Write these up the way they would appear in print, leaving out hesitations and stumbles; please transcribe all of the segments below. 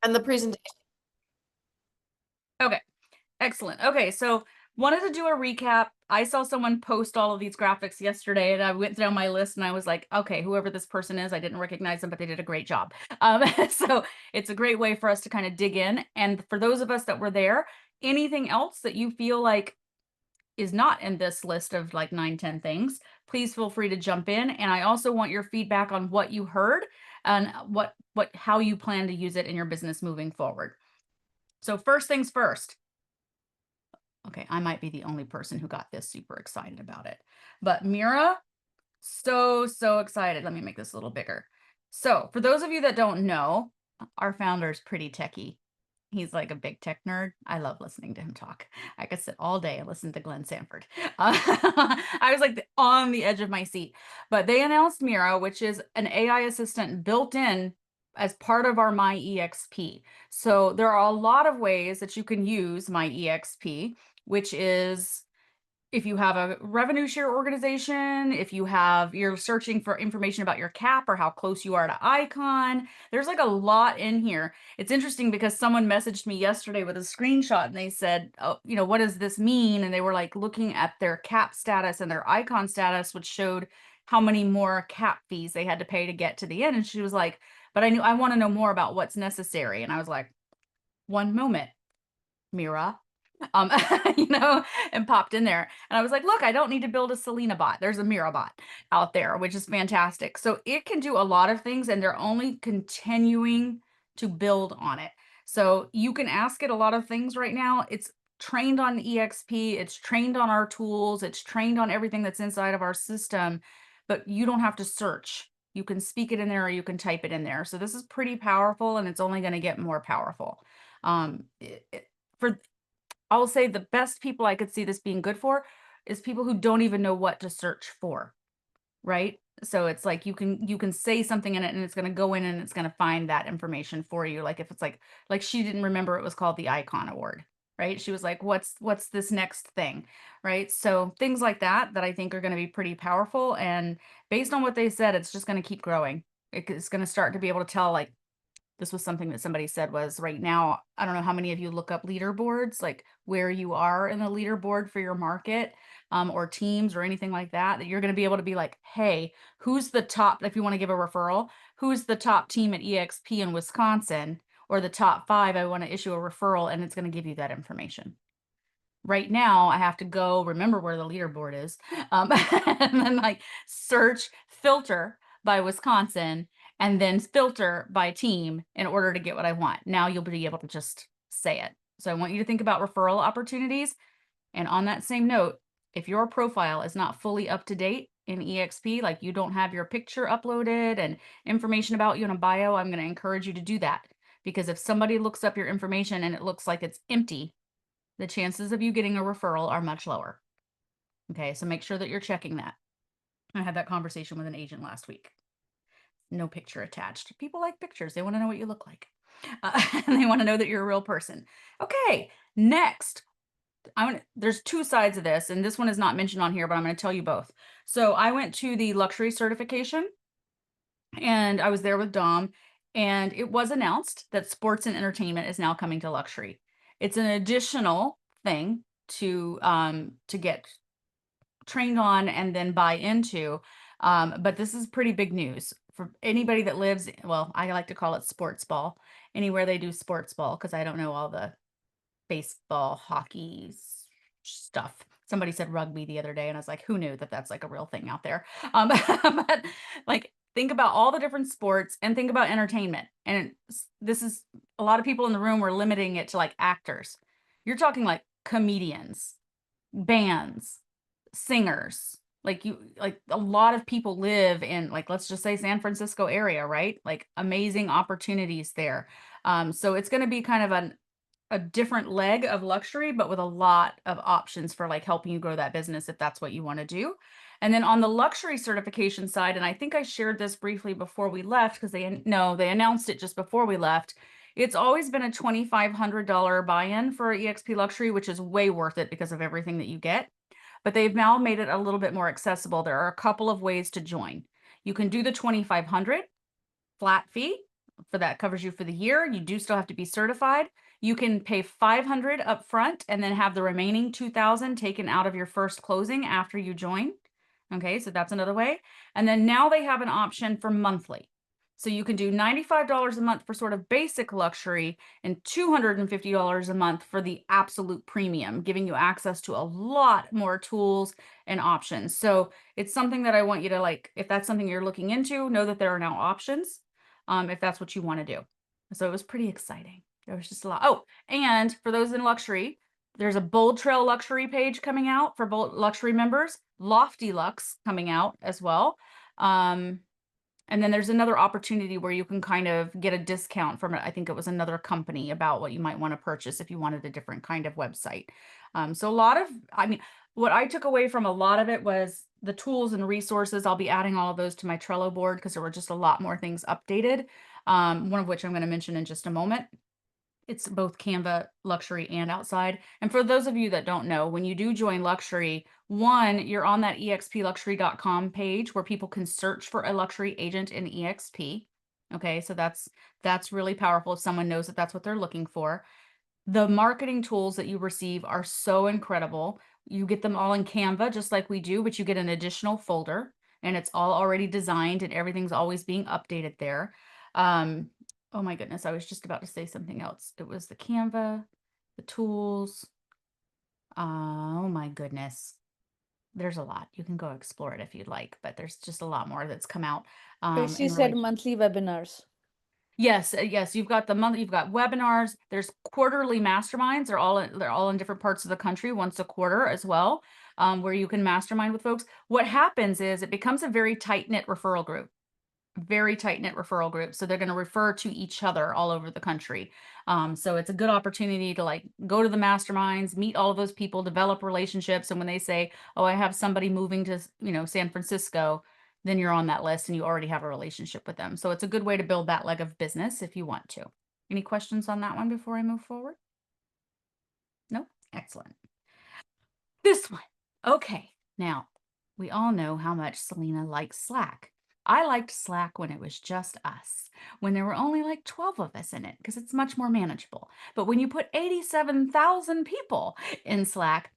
And the presentation. Okay, excellent. Okay, so wanted to do a recap. I saw someone post all of these graphics yesterday, and I went down my list and I was like, okay, whoever this person is, I didn't recognize them, but they did a great job. So it's a great way for us to kind of dig in. And for those of us that were there, anything else that you feel like is not in this list of like 9, 10 things, please feel free to jump in. And I also want your feedback on what you heard and how you plan to use it in your business moving forward. So first things first. Okay, I might be the only person who got this super excited about it. But Mira, so excited. Let me make this a little bigger. So for those of you that don't know, our founder is pretty techie. He's like a big tech nerd. I love listening to him talk. I could sit all day and listen to Glenn Sanford. I was like on the edge of my seat. But they announced Mira, which is an AI assistant built in as part of our My eXp. So there are a lot of ways that you can use My eXp, which is if you have a revenue share organization, if you're searching for information about your cap or how close you are to icon, there's like a lot in here. It's interesting because someone messaged me yesterday with a screenshot and they said, oh, what does this mean? And they were like looking at their cap status and their icon status, which showed how many more cap fees they had to pay to get to the end. And she was like, but I want to know more about what's necessary. And I was like, one moment, Mira, um, you know, and popped in there. And I was like, look, I don't need to build a Selena bot. There's a Mira bot out there, which is fantastic. So it can do a lot of things and they're only continuing to build on it. So you can ask it a lot of things right now. It's trained on EXP, it's trained on our tools, it's trained on everything that's inside of our system, but you don't have to search. You can speak it in there or you can type it in there. So this is pretty powerful and it's only going to get more powerful. Um, for I will say the best people I could see this being good for is people who don't even know what to search for, right? So it's like you can say something in it and it's going to go in and it's going to find that information for you. Like if it's like she didn't remember it was called the Icon Award, right? She was like, what's this next thing, right? So things like that I think are going to be pretty powerful. And based on what they said, it's just going to keep growing. It's going to start to be able to tell like this was something that somebody said was right now, I don't know how many of you look up leaderboards, like where you are in the leaderboard for your market, or teams or anything like that, that you're going to be able to be like, hey, who's the top, if you want to give a referral, who's the top team at EXP in Wisconsin or the top 5, I want to issue a referral, and it's going to give you that information. Right now, I have to go remember where the leaderboard is, and then like search, filter by Wisconsin, and then filter by team in order to get what I want. Now you'll be able to just say it. So I want you to think about referral opportunities. And on that same note, if your profile is not fully up to date in EXP, like you don't have your picture uploaded and information about you in a bio, I'm going to encourage you to do that. Because if somebody looks up your information and it looks like it's empty, the chances of you getting a referral are much lower. Okay, so make sure that you're checking that. I had that conversation with an agent last week. No picture attached. People like pictures. They want to know what you look like. And they want to know that you're a real person. Okay, next. There's 2 sides of this, and this one is not mentioned on here, but I'm going to tell you both. So I went to the luxury certification and I was there with Dom, and it was announced that sports and entertainment is now coming to luxury. It's an additional thing to get trained on and then buy into. But this is pretty big news for anybody that lives, well, I like to call it sports ball, anywhere they do sports ball, because I don't know all the baseball, hockey stuff. Somebody said rugby the other day, and I was like, who knew that that's like a real thing out there? But like, think about all the different sports and think about entertainment. And this is a lot of people in the room were limiting it to like actors. You're talking like comedians, bands, singers. Like a lot of people live in like let's just say San Francisco area, right? Like amazing opportunities there. So it's going to be kind of a different leg of luxury, but with a lot of options for like helping you grow that business if that's what you want to do. And then on the luxury certification side, and I think I shared this briefly before we left because they announced it just before we left. It's always been a $2,500 buy-in for EXP Luxury, which is way worth it because of everything that you get. But they've now made it a little bit more accessible. There are a couple of ways to join. You can do the 2,500 flat fee, for that covers you for the year. You do still have to be certified. You can pay 500 up front and then have the remaining 2,000 taken out of your first closing after you join. Okay, so that's another way. And then now they have an option for monthly. So you can do $95 a month for sort of basic luxury and $250 a month for the absolute premium, giving you access to a lot more tools and options. So it's something that I want you to like, if that's something you're looking into, know that there are now options, if that's what you want to do. So it was pretty exciting. There was just a lot. Oh, and for those in luxury, there's a Bold Trail luxury page coming out for Bold luxury members, Lofty Lux coming out as well. And then there's another opportunity where you can kind of get a discount from it. I think it was another company about what you might want to purchase if you wanted a different kind of website. So a lot of, I mean, what I took away from a lot of it was the tools and resources. I'll be adding all of those to my Trello board because there were just a lot more things updated. One of which I'm going to mention in just a moment. It's both Canva luxury and outside. And for those of you that don't know, when you do join luxury, one, you're on that eXpluxury.com page where people can search for a luxury agent in EXP. Okay, so that's really powerful if someone knows that that's what they're looking for. The marketing tools that you receive are so incredible. You get them all in Canva, just like we do, but you get an additional folder and it's all already designed and everything's always being updated there. Oh my goodness, I was just about to say something else. It was the Canva, the tools. Oh my goodness. There's a lot. You can go explore it if you'd like, but there's just a lot more that's come out Tracy in said relation. monthly webinars. Yes, yes, you've got the month, you've got webinars, there's quarterly masterminds. They're all in different parts of the country once a quarter as well, where you can mastermind with folks. What happens is it becomes a very tight-knit referral group. Very tight-knit referral group. So they're going to refer to each other all over the country. So it's a good opportunity to like go to the masterminds, meet all of those people, develop relationships. And when they say, oh, I have somebody moving to, San Francisco, then you're on that list and you already have a relationship with them. So it's a good way to build that leg of business if you want to. Any questions on that one before I move forward? No? Excellent. This one. Okay. Now, we all know how much Selena likes Slack. I liked Slack when it was just us, when there were only like 12 of us in it, because it's much more manageable. But when you put 87,000 people in Slack,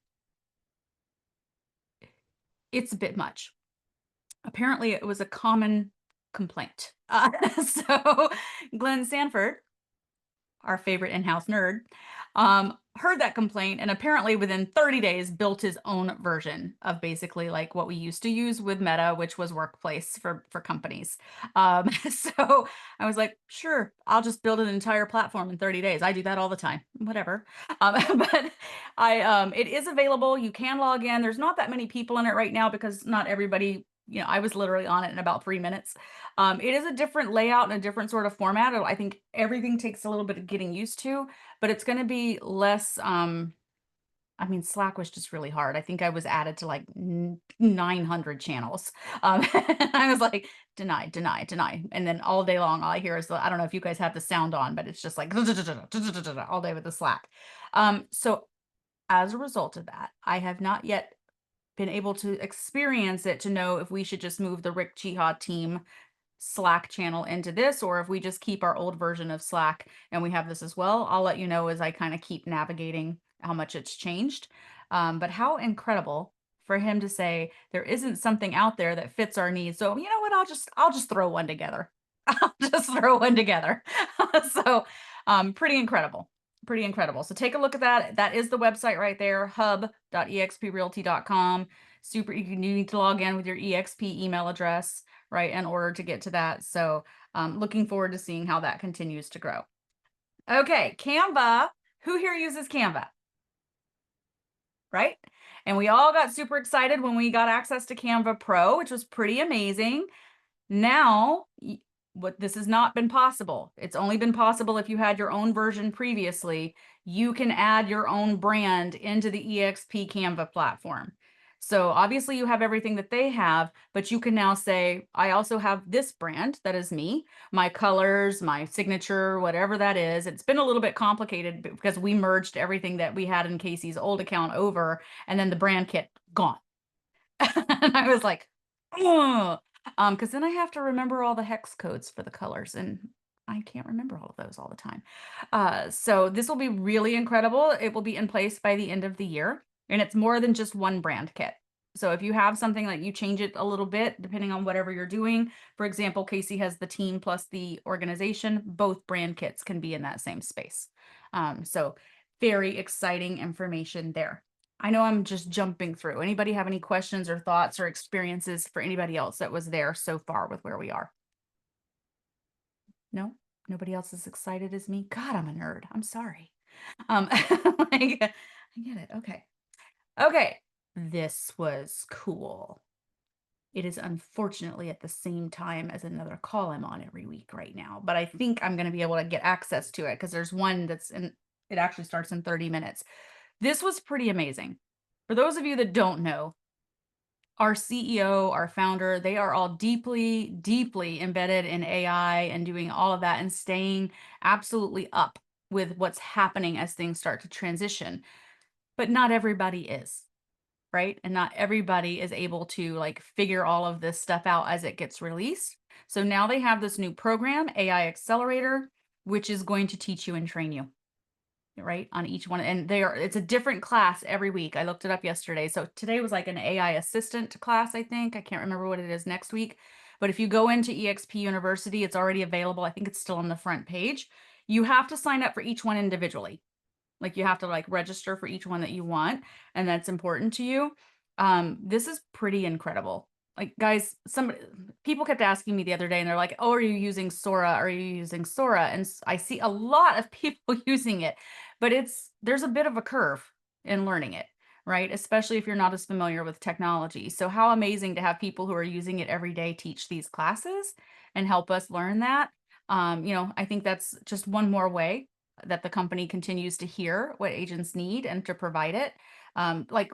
it's a bit much. Apparently, it was a common complaint. So Glenn Sanford, our favorite in-house nerd, heard that complaint and apparently within 30 days built his own version of basically like what we used to use with Meta, which was Workplace for companies. So I was like, sure, I'll just build an entire platform in 30 days. I do that all the time, whatever. But it is available. You can log in. There's not that many people in it right now because not everybody, I was literally on it in about 3 minutes. It is a different layout and a different sort of format. I think everything takes a little bit of getting used to, but it's going to be less. I mean, Slack was just really hard. I think I was added to like 900 channels. And I was like, deny, deny, deny. And then all day long, all I hear is, I don't know if you guys have the sound on, but it's just like all day with the Slack. So as a result of that, I have not yet been able to experience it to know if we should just move the Rick Jihad team Slack channel into this, or if we just keep our old version of Slack and we have this as well. I'll let you know as I kind of keep navigating how much it's changed. But how incredible for him to say there isn't something out there that fits our needs. So you know what? I'll just throw one together. I'll just throw one together. So pretty incredible. Pretty incredible. So take a look at that. That is the website right there, hub.exprealty.com. Super, you need to log in with your EXP email address, right, in order to get to that. So looking forward to seeing how that continues to grow. Okay, Canva. Who here uses Canva? Right? And we all got super excited when we got access to Canva Pro, which was pretty amazing. Now, what this has not been possible. It's only been possible if you had your own version previously. You can add your own brand into the EXP Canva platform. So obviously you have everything that they have, but you can now say, I also have this brand that is me, my colors, my signature, whatever that is. It's been a little bit complicated because we merged everything that we had in Casey's old account over, and then the brand kit gone. And I was like, oh, because then I have to remember all the hex codes for the colors, and I can't remember all of those all the time. So this will be really incredible. It will be in place by the end of the year, and it's more than just one brand kit. So if you have something like you change it a little bit depending on whatever you're doing. For example, Casey has the team plus the organization. Both brand kits can be in that same space. So very exciting information there. I know I'm just jumping through. Anybody have any questions or thoughts or experiences for anybody else that was there so far with where we are? No? Nobody else is excited as me? God, I'm a nerd. I'm sorry. Like, I get it. Okay. Okay. This was cool. It is unfortunately at the same time as another call I'm on every week right now, but I think I'm going to be able to get access to it because there's one that's in, it actually starts in 30 minutes. This was pretty amazing. For those of you that don't know, our CEO, our founder, they are all deeply, deeply embedded in AI and doing all of that and staying absolutely up with what's happening as things start to transition. But not everybody is, right? And not everybody is able to like figure all of this stuff out as it gets released. So now they have this new program, AI Accelerator, which is going to teach you and train you, right, on each one. And it's a different class every week. I looked it up yesterday. So today was like an AI assistant class, I think. I can't remember what it is next week. But if you go into EXP University, it's already available. I think it's still on the front page. You have to sign up for each one individually. Like you have to like register for each one that you want, and that's important to you. This is pretty incredible. Like guys, people kept asking me the other day and they're like, "Oh, are you using Sora? Are you using Sora?" And I see a lot of people using it, but there's a bit of a curve in learning it, right? Especially if you're not as familiar with technology. So how amazing to have people who are using it every day teach these classes and help us learn that. I think that's just one more way that the company continues to hear what agents need and to provide it. Like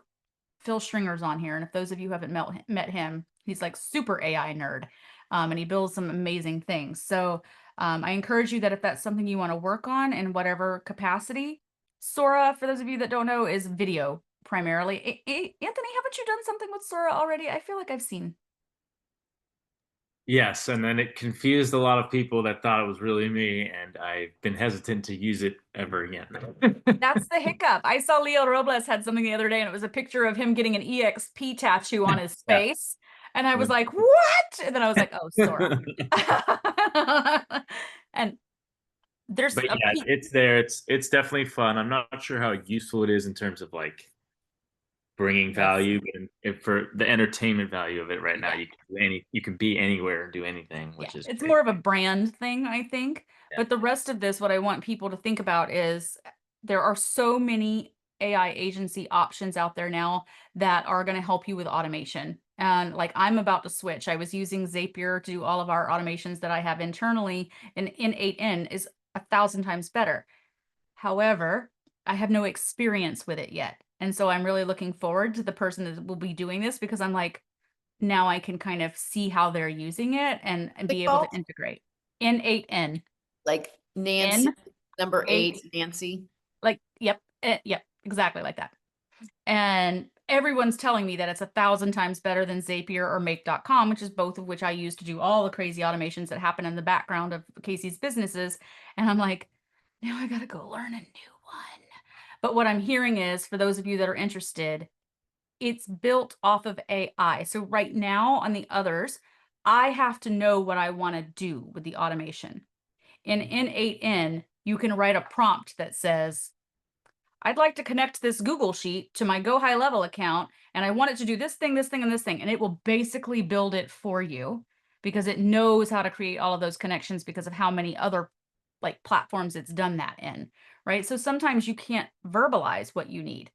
Phil Stringer's on here, and if those of you haven't met him, he's like super AI nerd, and he builds some amazing things. So I encourage you that if that's something you want to work on in whatever capacity, Sora, for those of you that don't know, is video primarily. Anthony, haven't you done something with Sora already? I feel like I've seen. Yes, and then it confused a lot of people that thought it was really me, and I've been hesitant to use it ever again. That's the hiccup. I saw Leo Robles had something the other day, and it was a picture of him getting an EXP tattoo on his Yeah. face. And I was like, what? And then I was like, oh, Sora. And there's But a yeah, it's there. It's definitely fun. I'm not sure how useful it is in terms of like bringing yes. value, but if for the entertainment value of it right now, Yeah. you can be anywhere and do anything, Yeah. which is It's great. more of a brand thing, I think. Yeah. But the rest of this, what I want people to think about is there are so many AI agency options out there now that are going to help you with automation. And like I'm about to switch. I was using Zapier to do all of our automations that I have internally, and N8N is 1,000 times better. However, I have no experience with it yet. And so I'm really looking forward to the person that will be doing this because I'm like, now I can kind of see how they're using it and They be able called to integrate. N8N. like Nancy, number N8, 8, Nancy. like, yep, yep, exactly like that. And everyone's telling me that it's 1,000 times better than Zapier or Make.com, which is both of which I use to do all the crazy automations that happen in the background of Casey's businesses. And I'm like, now I gotta go learn a new one. But what I'm hearing is, for those of you that are interested, it's built off of AI. So right now on the others, I have to know what I want to do with the automation. In N8N, you can write a prompt that says, I'd like to connect this Google Sheet to my Go High Level account, and I want it to do this thing, this thing, and this thing. And it will basically build it for you because it knows how to create all of those connections because of how many other like platforms it's done that in, right? So sometimes you can't verbalize what you need.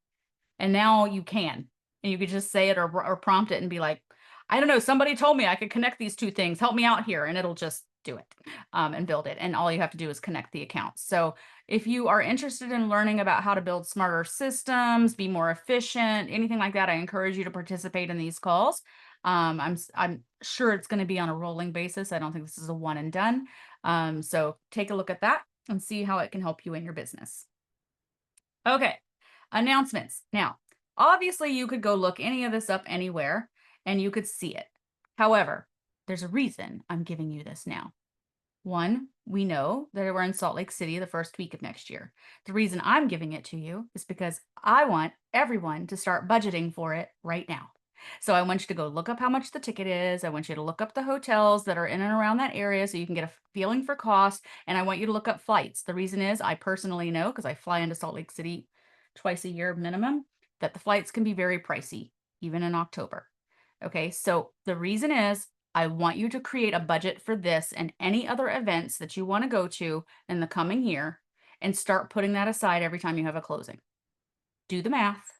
And now you can. And you could just say it or prompt it and be like, I don't know, somebody told me I could connect these two things. Help me out here. And it'll just do it and build it. And all you have to do is connect the accounts. So if you are interested in learning about how to build smarter systems, be more efficient, anything like that, I encourage you to participate in these calls. I'm sure it's going to be on a rolling basis. I don't think this is a one and done. So take a look at that and see how it can help you in your business. Okay, announcements. Now, obviously, you could go look any of this up anywhere and you could see it. However, there's a reason I'm giving you this now. One, we know that we're in Salt Lake City the first week of next year. The reason I'm giving it to you is because I want everyone to start budgeting for it right now. So I want you to go look up how much the ticket is. I want you to look up the hotels that are in and around that area so you can get a feeling for cost. And I want you to look up flights. The reason is I personally know, because I fly into Salt Lake City twice a year minimum, that the flights can be very pricey, even in October. Okay, so the reason is I want you to create a budget for this and any other events that you want to go to in the coming year and start putting that aside every time you have a closing. Do the math.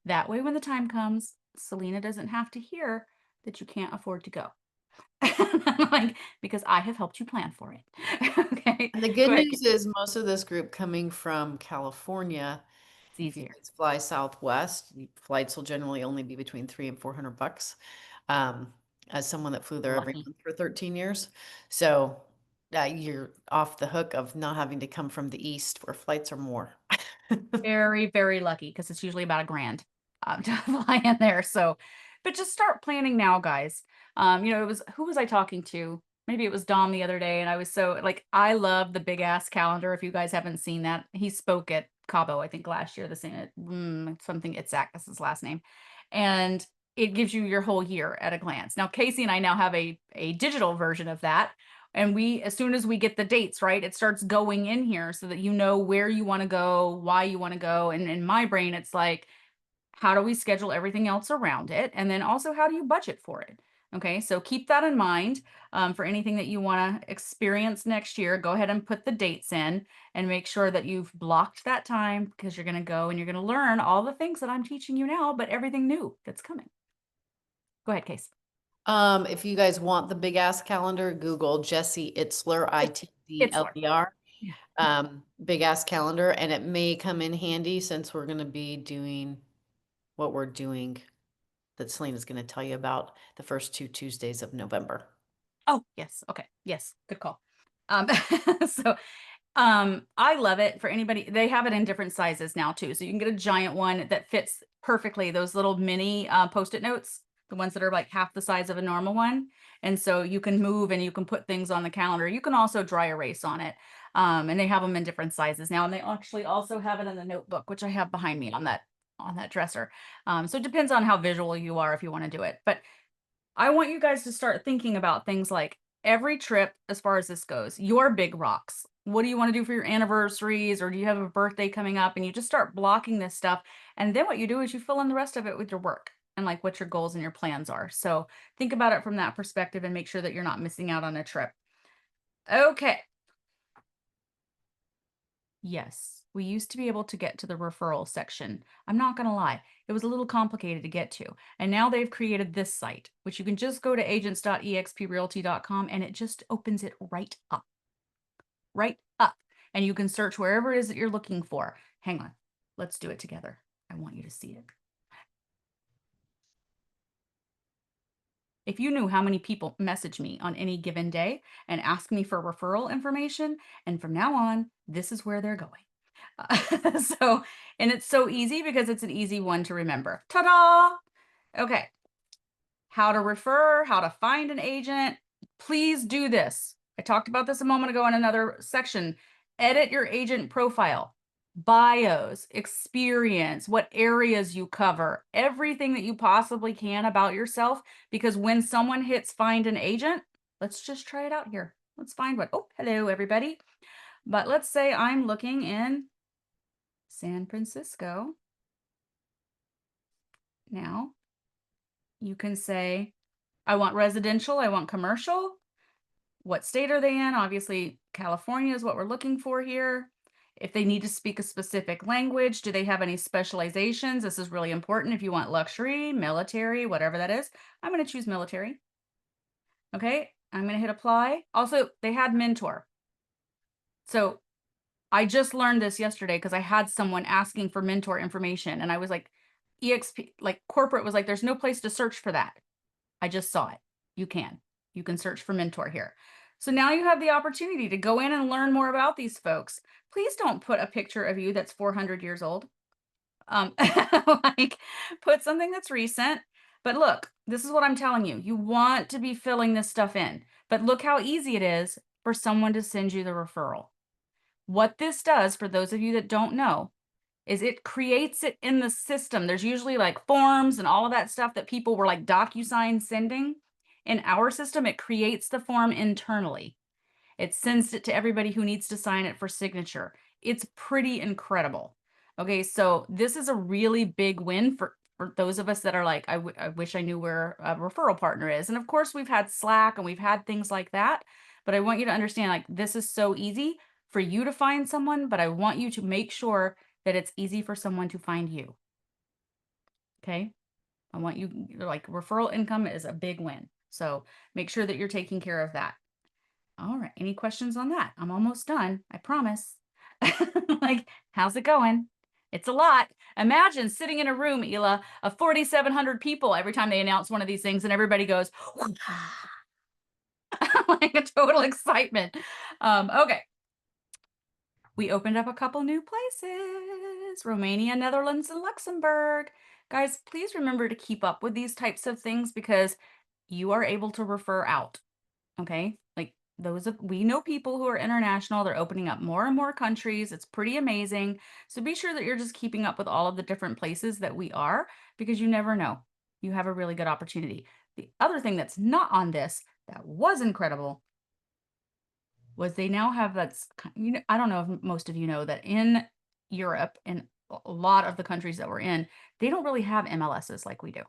That way, when the time comes, Selena doesn't have to hear that you can't afford to go. Like, because I have helped you plan for it. Okay, And the good go ahead. news is most of this group coming from California, It's if you easier. guys fly Southwest, flights will generally only be between $300 and $400. As someone that flew there every Lucky. month for 13 years. So you're off the hook of not having to come from the East where flights are more. Very, very lucky because it's usually about $1,000 to fly in there. So, but just start planning now, guys. It was who was I talking to? Maybe it was Dom the other day, and I was so like, I love the big ass calendar. If you guys haven't seen that, he spoke at Cabo, I think last year. The same something Itzak, that's his last name, and it gives you your whole year at a glance. Now, Casey and I now have a digital version of that, and we, as soon as we get the dates, right, it starts going in here so that you know where you want to go, why you want to go. And in my brain, it's like, how do we schedule everything else around it? And then also, how do you budget for it? Okay, so keep that in mind for anything that you want to experience next year. Go ahead and put the dates in and make sure that you've blocked that time because you're going to go and you're going to learn all the things that I'm teaching you now, but everything new that's coming. Go ahead, Case. If you guys want the big ass calendar, Google Jesse Itzler, Itzler. Itzler. Yeah. Big ass calendar, and it may come in handy since we're going to be doing what we're doing that Selena's going to tell you about the first 2 Tuesdays of November. Oh, yes. Okay. Yes. Good call. Um, so I love it for anybody. They have it in different sizes now too. So you can get a giant one that fits perfectly. Those little mini post-it notes, the ones that are like half the size of a normal one. And so you can move and you can put things on the calendar. You can also dry erase on it. And they have them in different sizes now. And they actually also have it in the notebook, which I have behind me on that dresser. So it depends on how visual you are if you want to do it. But I want you guys to start thinking about things like every trip, as far as this goes, your big rocks. What do you want to do for your anniversaries, or do you have a birthday coming up? And you just start blocking this stuff. And then what you do is you fill in the rest of it with your work and like what your goals and your plans are. So think about it from that perspective and make sure that you're not missing out on a trip. Okay. Yes, we used to be able to get to the referral section. I'm not going to lie, it was a little complicated to get to. And now they've created this site, which you can just go to agents.exprealty.com and it just opens it right up. Right up. And you can search wherever it is that you're looking for. Hang on, let's do it together. I want you to see it. If you knew how many people message me on any given day and ask me for referral information, and from now on, this is where they're going. So, and it's so easy because it's an easy one to remember. Ta-da! Okay. How to refer, how to find an agent. Please do this. I talked about this a moment ago in another section. Edit your agent profile, bios, experience, what areas you cover, everything that you possibly can about yourself. Because when someone hits find an agent, let's just try it out here. Let's find one. Oh, hello, everybody. But let's say I'm looking in San Francisco. Now you can say, I want residential, I want commercial. What state are they in? Obviously, California is what we're looking for here. If they need to speak a specific language, do they have any specializations? This is really important if you want luxury, military, whatever that is. I'm going to choose military. Okay, I'm going to hit apply. Also, they had mentor. So I just learned this yesterday because I had someone asking for mentor information and I was like, EXP, like corporate was like, there's no place to search for that. I just saw it. You can search for mentor here. So now you have the opportunity to go in and learn more about these folks. Please don't put a picture of you that's 400 years old. Like put something that's recent. But look, this is what I'm telling you. You want to be filling this stuff in. But look how easy it is for someone to send you the referral. What this does, for those of you that don't know, is it creates it in the system. There's usually like forms and all of that stuff that people were like DocuSign sending. In our system, it creates the form internally. It sends it to everybody who needs to sign it for signature. It's pretty incredible. Okay, so this is a really big win for those of us that are like, I wish I knew where a referral partner is. And of course, we've had Slack and we've had things like that. But I want you to understand, like, this is so easy for you to find someone, but I want you to make sure that it's easy for someone to find you. Okay? I want you, like, referral income is a big win. So make sure that you're taking care of that. All right. Any questions on that? I'm almost done. I promise. Like, how's it going? It's a lot. Imagine sitting in a room, Ela, of 4,700 people every time they announce one of these things and everybody goes, like a total excitement. Okay. We opened up a couple new places, Romania, Netherlands, and Luxembourg. Guys, please remember to keep up with these types of things because you are able to refer out. Okay. Like we know people who are international, they're opening up more and more countries. It's pretty amazing. So be sure that you're just keeping up with all of the different places that we are because you never know. You have a really good opportunity. The other thing that's not on this that was incredible was they now have I don't know if most of you know that in Europe and a lot of the countries that we're in, they don't really have MLSs like we do.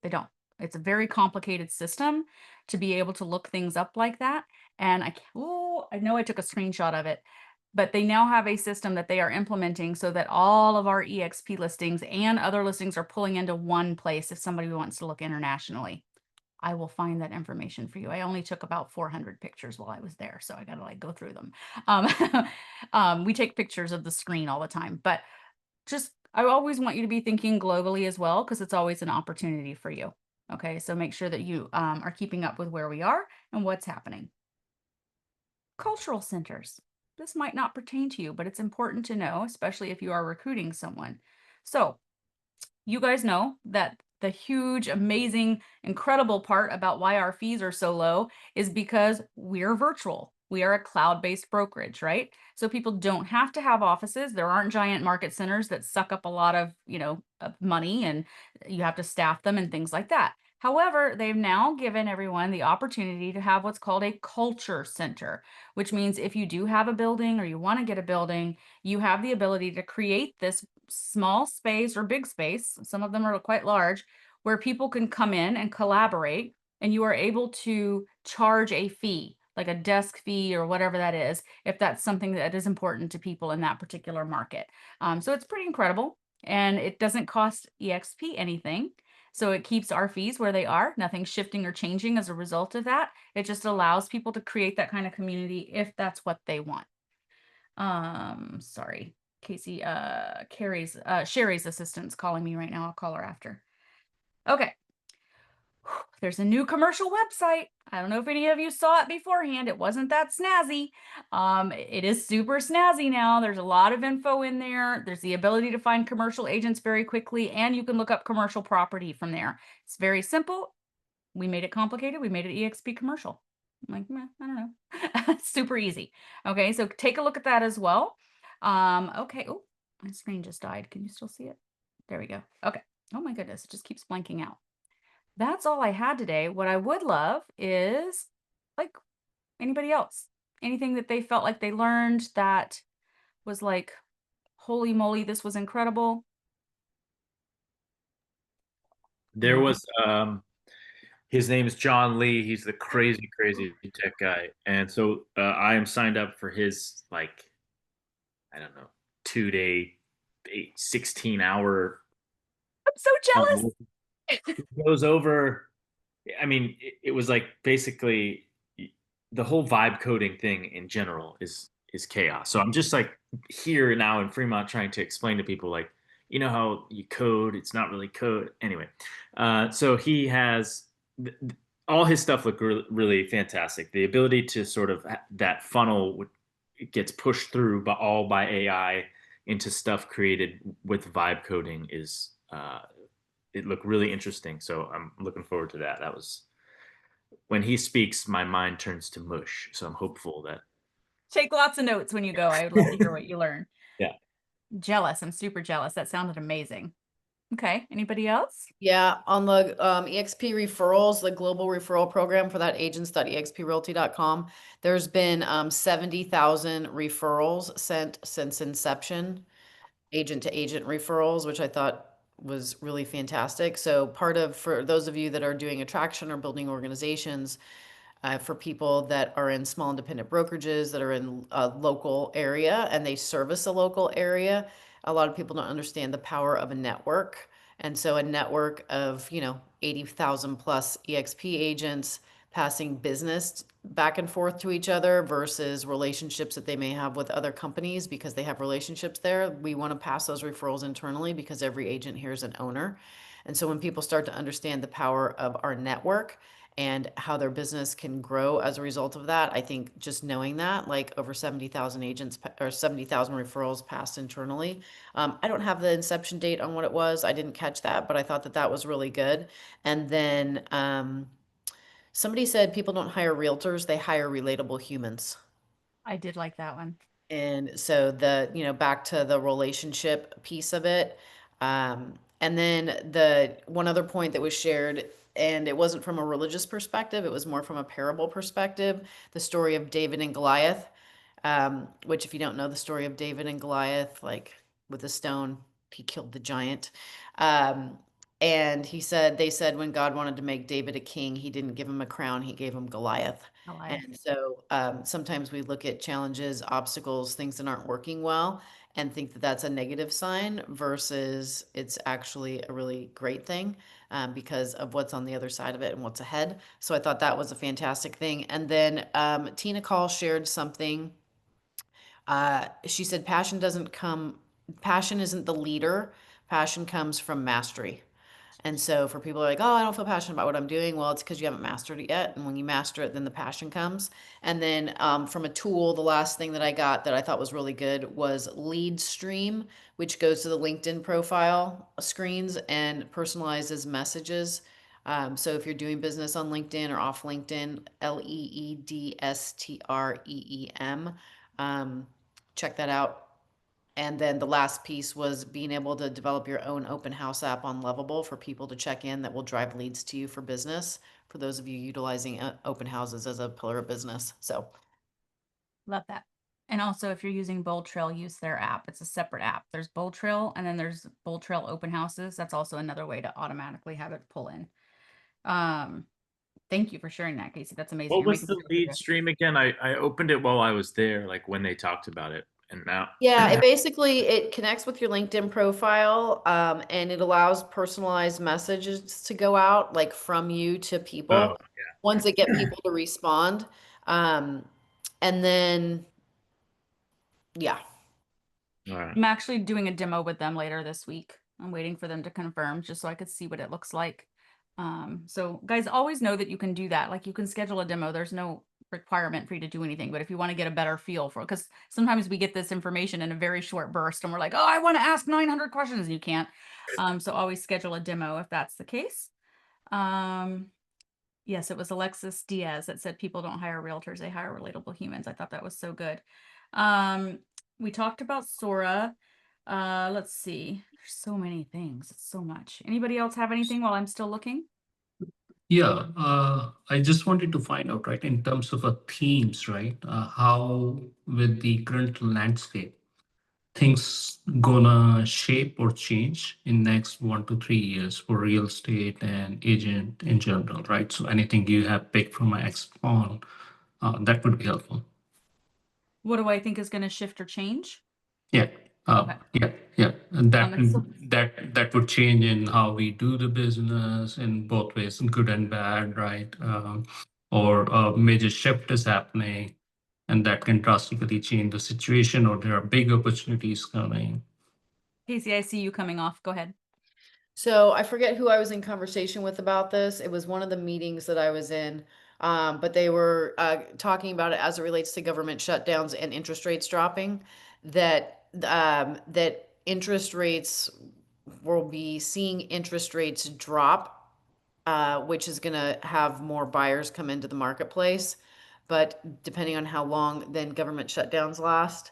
They don't. It's a very complicated system to be able to look things up like that. And I know I took a screenshot of it, but they now have a system that they are implementing so that all of our eXp listings and other listings are pulling into one place if somebody wants to look internationally. I will find that information for you. I only took about 400 pictures while I was there, so I got to like go through them. We take pictures of the screen all the time, but I always want you to be thinking globally as well, because it's always an opportunity for you. Okay, so make sure that you are keeping up with where we are and what's happening. Cultural centers. This might not pertain to you, but it's important to know, especially if you are recruiting someone. So you guys know that the huge, amazing, incredible part about why our fees are so low is because we're virtual. We are a cloud-based brokerage, right? So people don't have to have offices. There aren't giant market centers that suck up a lot of, of money and you have to staff them and things like that. However, they've now given everyone the opportunity to have what's called a culture center, which means if you do have a building or you want to get a building, you have the ability to create this small space or big space. Some of them are quite large, where people can come in and collaborate, and you are able to charge a fee, like a desk fee or whatever that is, if that's something that is important to people in that particular market. So it's pretty incredible, and it doesn't cost eXp anything. So it keeps our fees where they are, nothing shifting or changing as a result of that. It just allows people to create that kind of community if that's what they want. Sorry, Casey, Sherry's assistant's calling me right now. I'll call her after. Okay. There's a new commercial website. I don't know if any of you saw it beforehand. It wasn't that snazzy. It is super snazzy now. There's a lot of info in there. There's the ability to find commercial agents very quickly, and you can look up commercial property from there. It's very simple. We made it complicated. We made it eXp commercial. I'm like, I don't know. It's super easy. Okay, so take a look at that as well. Okay. Oh, my screen just died. Can you still see it? There we go. Okay. Oh my goodness, it just keeps blanking out. That's all I had today. What I would love is, like, anybody else, anything that they felt like they learned that was like, holy moly, this was incredible. There was his name is John Lee. He's the crazy tech guy, and so I am signed up for his, like, I don't know, 2-day, 16-hour. I'm so jealous. He goes over. I mean, it was like basically the whole vibe coding thing in general is chaos. So I'm just like here now in Fremont trying to explain to people, like, how you code, it's not really code. Anyway, so he has all his stuff look really fantastic. The ability to sort of that funnel gets pushed through all by AI into stuff created with vibe coding is it looked really interesting. So I'm looking forward to that. That was when he speaks, my mind turns to mush. So I'm hopeful that. Take lots of notes when you go. I would love to hear what you learn. Yeah. Jealous. I'm super jealous. That sounded amazing. Okay. Anybody else? Yeah, on the EXP referrals, the global referral program for that agents.exprealty.com, there's been 70,000 referrals sent since inception, agent to agent referrals, which I thought was really fantastic. So part of, for those of you that are doing attraction or building organizations, for people that are in small independent brokerages that are in a local area and they service a local area, a lot of people don't understand the power of a network. And so a network of, 80,000 plus EXP agents passing business back and forth to each other versus relationships that they may have with other companies because they have relationships there. We want to pass those referrals internally because every agent here is an owner. And so when people start to understand the power of our network and how their business can grow as a result of that, I think just knowing that, like over 70,000 agents or 70,000 referrals passed internally. I don't have the inception date on what it was. I didn't catch that, but I thought that that was really good. And then somebody said people don't hire realtors, they hire relatable humans. I did like that one. And so back to the relationship piece of it. And then the one other point that was shared, and it wasn't from a religious perspective, it was more from a parable perspective, the story of David and Goliath. Which if you don't know the story of David and Goliath, like with a stone, he killed the giant. Um, and they said when God wanted to make David a king, he didn't give him a crown, he gave him Goliath. Goliath. And so sometimes we look at challenges, obstacles, things that aren't working well, and think that that's a negative sign versus it's actually a really great thing because of what's on the other side of it and what's ahead. So I thought that was a fantastic thing. And then Tina Call shared something. She said, passion isn't the leader, passion comes from mastery. And so for people who are like, oh, I don't feel passionate about what I'm doing. Well, it's because you haven't mastered it yet. And when you master it, then the passion comes. And then from a tool, the last thing that I got that I thought was really good was Lead Stream, which goes to the LinkedIn profile screens and personalizes messages. So if you're doing business on LinkedIn or off LinkedIn, LeedStream, check that out. And then the last piece was being able to develop your own open house app on Lovable for people to check in that will drive leads to you for business. For those of you utilizing open houses as a pillar of business. So Love that. And also, if you're using Bold Trail, use their app. It's a separate app. There's Bold Trail, and then there's Bold Trail Open Houses. That's also another way to automatically have it pull in. Thank you for sharing that, Casey. That's amazing. What You're was making the sure lead stream again? I opened it while I was there, like when they talked about it, and now. yeah, it connects with your LinkedIn profile, and it allows personalized messages to go out like from you to Oh, people, ones that get people to respond. Um, and then yeah. all right. I'm actually doing a demo with them later this week. I'm waiting for them to confirm just so I could see what it looks like. So guys, always know that you can do that. Like you can schedule a demo. There's no requirement for you to do anything, but if you want to get a better feel for it, because sometimes we get this information in a very short burst and we're like, oh, I want to ask 900 questions and you can't. So always schedule a demo if that's the case. Yes, it was Alexis Diaz that said people don't hire realtors, they hire relatable humans. I thought that was so good. We talked about Sora. Let's see. There's so many things. It's so much. Anybody else have anything while I'm still looking? Yeah, I just wanted to find out, right, in terms of themes, right, how with the current landscape, things gonna shape or change in next 1 to 3 years for real estate and agent in general, right? So anything you have picked from my eXpCon, that would be helpful. What do I think is going to shift or change? Yeah, Okay. yeah, and So that would change in how we do the business in both ways, good and bad, right? Or a major shift is happening, and that can drastically change the situation, or there are big opportunities coming. Casey, I see you coming off. Go ahead. So I forget who I was in conversation with about this. It was one of the meetings that I was in, but they were talking about it as it relates to government shutdowns and interest rates dropping. That interest rates will be seeing interest rates drop which is going to have more buyers come into the marketplace. But depending on how long then government shutdowns last,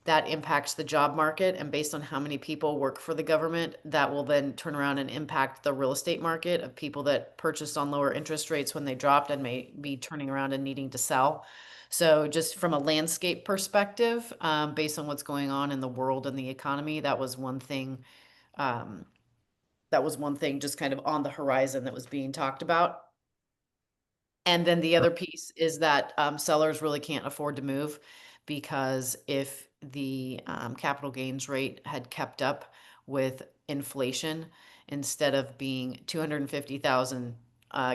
that impacts the job market. And based on how many people work for the government, that will then turn around and impact the real estate market of people that purchased on lower interest rates when they dropped and may be turning around and needing to sell. So just from a landscape perspective, based on what's going on in the world and the economy, that was one thing. That was one thing just kind of on the horizon that was being talked about. And then the other piece is that sellers really can't afford to move, because if the capital gains rate had kept up with inflation, instead of being 250,000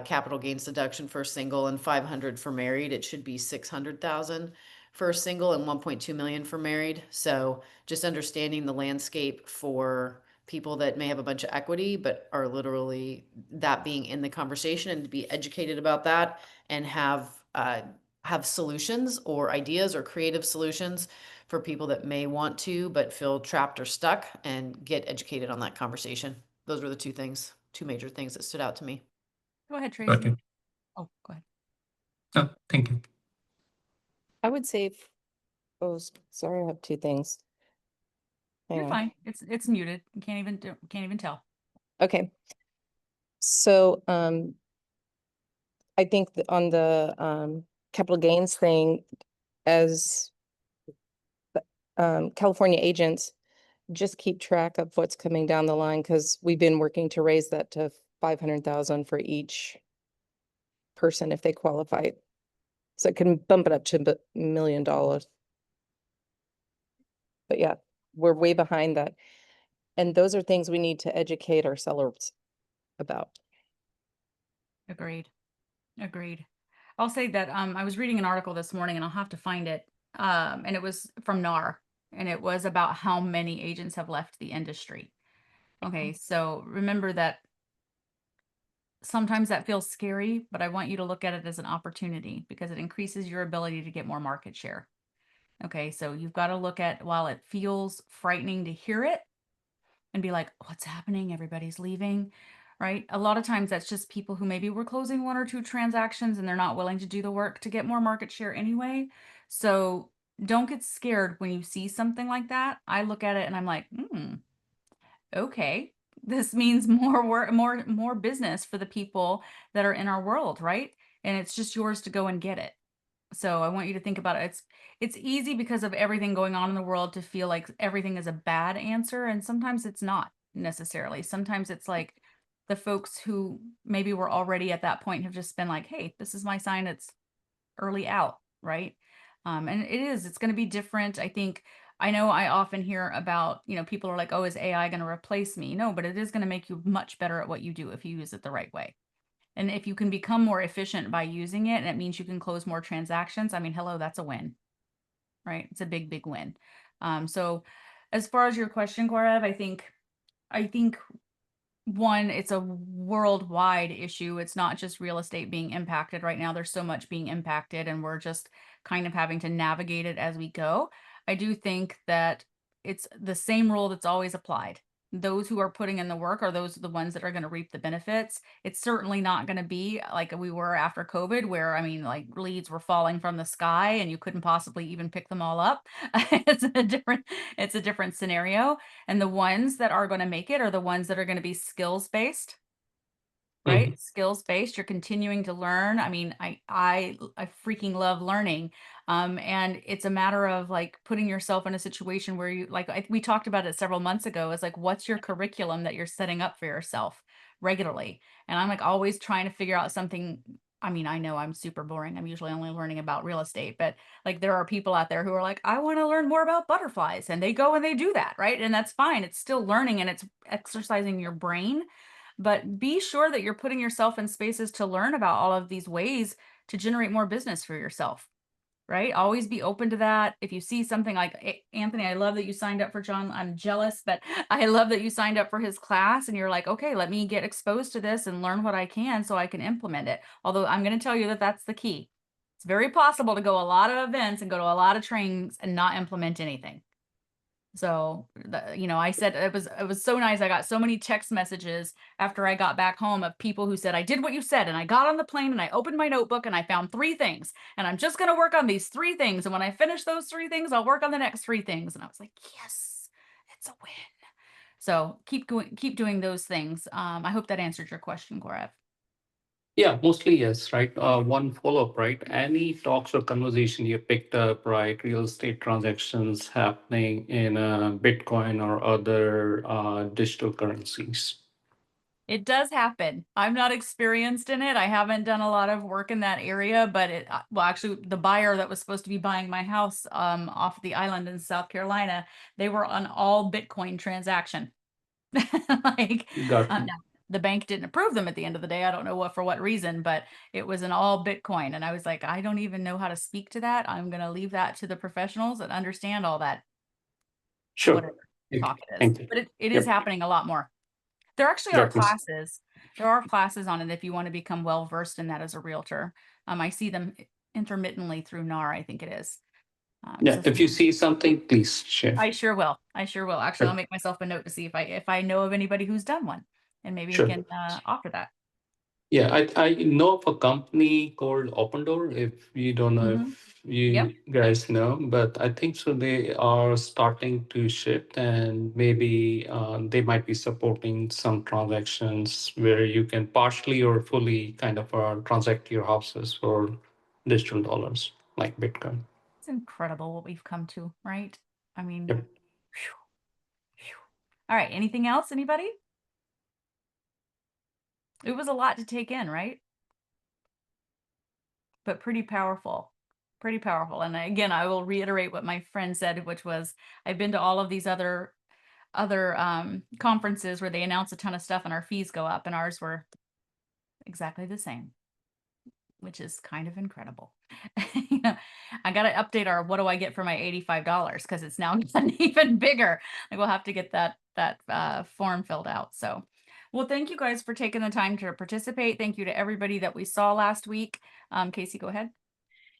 capital gains deduction for single and 500 for married, it should be 600,000 for single and 1.2 million for married. So just understanding the landscape for people that may have a bunch of equity but are literally that being in the conversation, and to be educated about that and have solutions or ideas or creative solutions for people that may want to but feel trapped or stuck, and get educated on that conversation. Those were the two major things that stood out to me. Go ahead, Got Tracy. you. Oh, go ahead. Oh, thank you. I would say, sorry, I have two things. Hang You're on. fine. It's muted. You can't even tell. Okay. So, I think on the capital gains thing, as California agents, just keep track of what's coming down the line, because we've been working to raise that to 500,000 for each person if they qualify. So it can bump it up to $1 million. But yeah, we're way behind that. And those are things we need to educate our sellers about. Agreed. Agreed. I'll say that I was reading an article this morning, and I'll have to find it. And it was from NAR, and it was about how many agents have left the industry. Okay, so remember that sometimes that feels scary, but I want you to look at it as an opportunity, because it increases your ability to get more market share. Okay, so you've got to look at, while it feels frightening to hear it and be like, what's happening? Everybody's leaving, right? A lot of times that's just people who maybe were closing 1 or 2 transactions and they're not willing to do the work to get more market share anyway. So don't get scared when you see something like that. I look at it and I'm like, okay, this means more work, more business for the people that are in our world, right? And it's just yours to go and get it. So I want you to think about it. It's easy because of everything going on in the world to feel like everything is a bad answer, and sometimes it's not necessarily. Sometimes it's like the folks who maybe were already at that point have just been like, hey, this is my sign, it's early out, right? And it's going to be different. I know I often hear about, people are like, oh, is AI going to replace me? No, but it is going to make you much better at what you do if you use it the right way. And if you can become more efficient by using it, and it means you can close more transactions, I mean, hello, that's a win, right? It's a big, big win. So as far as your question, Gaurav, I think one, it's a worldwide issue. It's not just real estate being impacted right now. There's so much being impacted, and we're just kind of having to navigate it as we go. I do think that it's the same rule that's always applied. Those who are putting in the work are the ones that are going to reap the benefits. It's certainly not going to be like we were after COVID, where, I mean, like leads were falling from the sky and you couldn't possibly even pick them all up. It's a different scenario. And the ones that are going to make it are the ones that are going to be skills based, right? Skills based. You're continuing to learn. I mean, I freaking love learning. And it's a matter of like putting yourself in a situation where you, like, we talked about it several months ago, is like, what's your curriculum that you're setting up for yourself regularly? And I'm like always trying to figure out something. I mean, I know I'm super boring. I'm usually only learning about real estate, but like there are people out there who are like, I want to learn more about butterflies, and they go and they do that, right? And that's fine. It's still learning and it's exercising your brain. But be sure that you're putting yourself in spaces to learn about all of these ways to generate more business for yourself, right? Always be open to that. If you see something like Anthony, I love that you signed up for John. I'm jealous, but I love that you signed up for his class and you're like, okay, let me get exposed to this and learn what I can so I can implement it. Although I'm going to tell you that that's the key. It's very possible to go a lot of events and go to a lot of trainings and not implement anything. So, I said it was so nice. I got so many text messages after I got back home of people who said, I did what you said, and I got on the plane and I opened my notebook and I found 3 things, and I'm just going to work on these 3 things. And when I finish those 3 things, I'll work on the next 3 things. And I was like, yes, it's a win. So keep doing those things. I hope that answered your question, Gaurav. Yeah, mostly yes, right? One follow-up, right? Any talks or conversation you picked up, right? Real estate transactions happening in Bitcoin or other digital currencies. It does happen. I'm not experienced in it. I haven't done a lot of work in that area, but well, actually the buyer that was supposed to be buying my house off the island in South Carolina, they were on all Bitcoin transaction. Like, Got now the bank didn't approve them at the end of the day. I don't know for what reason, but it was an all Bitcoin. And I was like, I don't even know how to speak to that. I'm going to leave that to the professionals that understand all that, whatever Sure. Thank you. talk it is. Thank you. But it is Yep. happening a lot more. There actually are Got this. classes. There are classes on it if you want to become well versed in that as a realtor. I see them intermittently through NAR, I think it is. Yeah, So if you see something, please share. I sure will. I sure will. Actually, I'll Sure. make myself a note to see if I know of anybody who's done one, and maybe Sure. can offer that. Yeah, I know of a company called Open Door. If you don't know Mhm. if you Yep. guys know, but I think so they are starting to shift, and maybe they might be supporting some transactions where you can partially or fully kind of transact your houses for digital dollars like Bitcoin. It's incredible what we've come to, right? I mean, Yep. phew, phew. All right. Anything else? Anybody? It was a lot to take in, right? But pretty powerful. Pretty powerful. And again, I will reiterate what my friend said, which was I've been to all of these other conferences where they announce a ton of stuff and our fees go up, and ours were exactly the same, which is kind of incredible. I got to update our what do I get for my $85 because it's now gotten even bigger. Like we'll have to get that form filled out. So, well, thank you guys for taking the time to participate. Thank you to everybody that we saw last week. Casey, go ahead.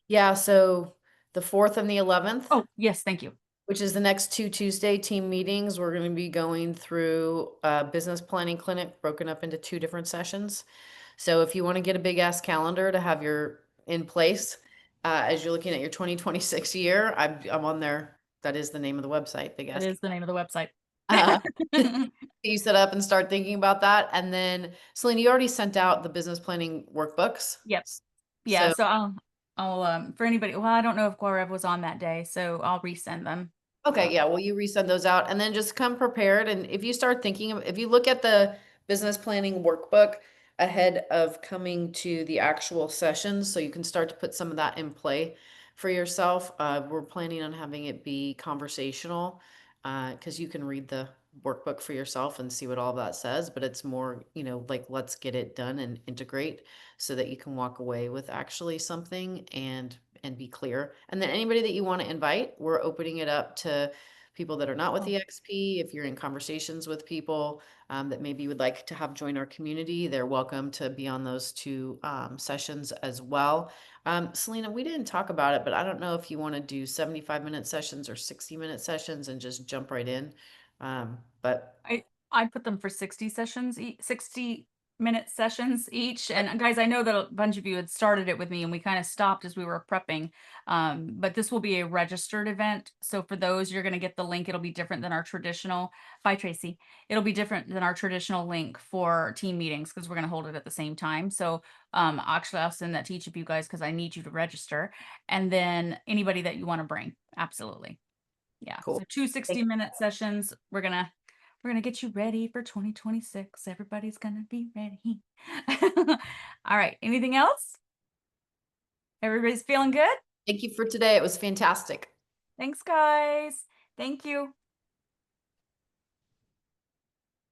Yeah, so the 4th and the 11th. Oh, yes, thank you. Which is the next 2 Tuesday team meetings. We're going to be going through a business planning clinic broken up into 2 different sessions. So if you want to get a big ass calendar to have your in place as you're looking at your 2026 year, I'm on there. That is the name of the website. Big That ass. is the name of the website. You set up and start thinking about that. And then Selena, you already sent out the business planning workbooks. Yep. Yeah. So I'll for anybody. Well, I don't know if Gaurav was on that day, so I'll resend them. Okay, yeah, well, you resend those out and then just come prepared. And if you start thinking of, if you look at the business planning workbook ahead of coming to the actual sessions, so you can start to put some of that in play for yourself. We're planning on having it be conversational, because you can read the workbook for yourself and see what all that says, but it's more, like let's get it done and integrate so that you can walk away with actually something and be clear. And then anybody that you want to invite, we're opening it up to people that are not with eXp. If you're in conversations with people that maybe you would like to have join our community, they're welcome to be on those 2 sessions as well. Selena, we didn't talk about it, but I don't know if you want to do 75-minute sessions or 60-minute sessions and just jump right in. But I put them for 60 sessions, 60-minute sessions each. And guys, I know that a bunch of you had started it with me and we kind of stopped as we were prepping. But this will be a registered event. So for those, you're going to get the link. It'll be different than our traditional. Bye, Tracy. It'll be different than our traditional link for team meetings because we're going to hold it at the same time. So actually, I'll send that to each of you guys because I need you to register. And then anybody that you want to bring. Absolutely. Yeah. Cool. So 2 60-minute sessions. We're gonna get you ready for 2026. Everybody's gonna be ready. All right. Anything else? Everybody's feeling good? thank you for today. It was fantastic. Thanks, guys. Thank you.